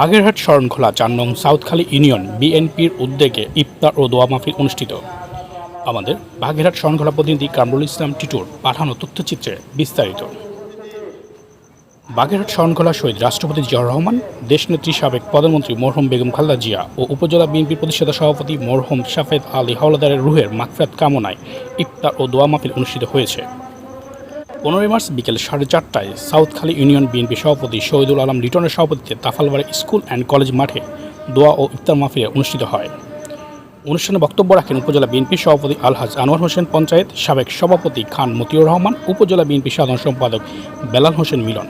বাগেরহাট শরণখোলা ৪ নং সাউথখালী ইউনিয়ন বিএনপির উদ্যোগে ইফতার ও দোয়া মাহফিল অনুষ্ঠিত। আমাদের বাগেরহাট শরণখোলা প্রতিনিধি কামরুল ইসলাম টিটুর পাঠানো তথ্যচিত্রে বিস্তারিত। বাগেরহাট শরণখোলা শহীদ রাষ্ট্রপতি জিয়াউর রহমান, দেশনেত্রী সাবেক প্রধানমন্ত্রী মরহুম বেগম খালেদা জিয়া ও উপজেলা বিএনপির প্রতিষ্ঠাতা সভাপতি মরহুম শাফেদ আলী হাওলাদারের রুহের মাগফিরাত কামনায় ইফতার ও দোয়া মাহফিল অনুষ্ঠিত হয়েছে। 15 মার্চ বিকেল 4:30টায় সাউথখালী ইউনিয়ন বিএনপি সভাপতি শহীদুল আলম লিটনের সভাপতিত্বে তাফালবাড়ি স্কুল অ্যান্ড কলেজ মাঠে দোয়া ও ইফতার মাহফিল অনুষ্ঠিত হয়। অনুষ্ঠানে বক্তব্য রাখেন উপজেলা বিএনপি সভাপতি আলহাজ আনোয়ার হোসেন পঞ্চায়েত, সাবেক সভাপতি খান মতিউর রহমান, উপজেলা বিএনপি সাধারণ সম্পাদক বেলাল হোসেন মিলন,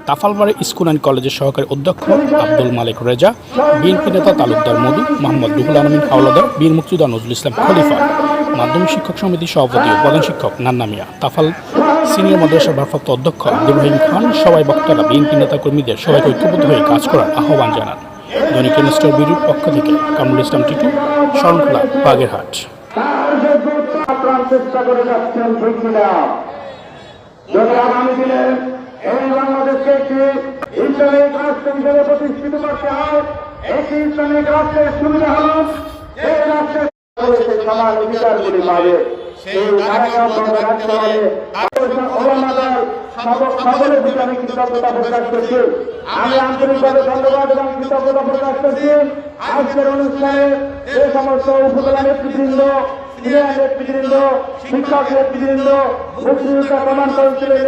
তাফালবাড়ি স্কুল অ্যান্ড কলেজের সহকারী অধ্যক্ষ আব্দুল মালিক রেজা, বিএনপি নেতা তালুকদার মধু, মোহাম্মদ রুহুল আলমিন হাওলাদার, বীর মুক্তিযোদ্ধা নজরুল ইসলাম খলিফা, মাধ্যমিক শিক্ষক সমিতির সভাপতি ও প্রধান শিক্ষক নান্না মিয়া, তাফাল সিনিয়র মাদ্রাসার ভারপ্রাপ্ত অধ্যক্ষ আব্দুল রহিম খান। সবাই বক্তারা বিএনপি নেতাকর্মীদের সবাইকে ঐক্যবদ্ধ হয়ে কাজ করার আহ্বান জানান। দৈনিক ইনস্টার বিডির পক্ষ থেকে কামরুল ইসলাম টিটু, শরণখোলা, বাগেরহাট। এই বাংলাদেশকে একটি ইসলামিক রাষ্ট্র হিসেবে প্রতিষ্ঠিত করতে হয়। একটি ইসলামিক রাষ্ট্রের সুবিধা হল এই রাষ্ট্রের সমান অধিকারগুলি পাবে। সকলের দিকে আমি কৃতজ্ঞতা প্রকাশ করছি। আমি আন্তরিকভাবে ধন্যবাদ এবং কৃতজ্ঞতা প্রকাশ করছি আজকের অনুষ্ঠানে যে সমস্ত উপজেলা নেতৃবৃন্দ, সিনিয়র নেতৃবৃন্দ, শিক্ষক নেতৃবৃন্দ, মুক্তিযোদ্ধা প্রমাণ করেছিলেন।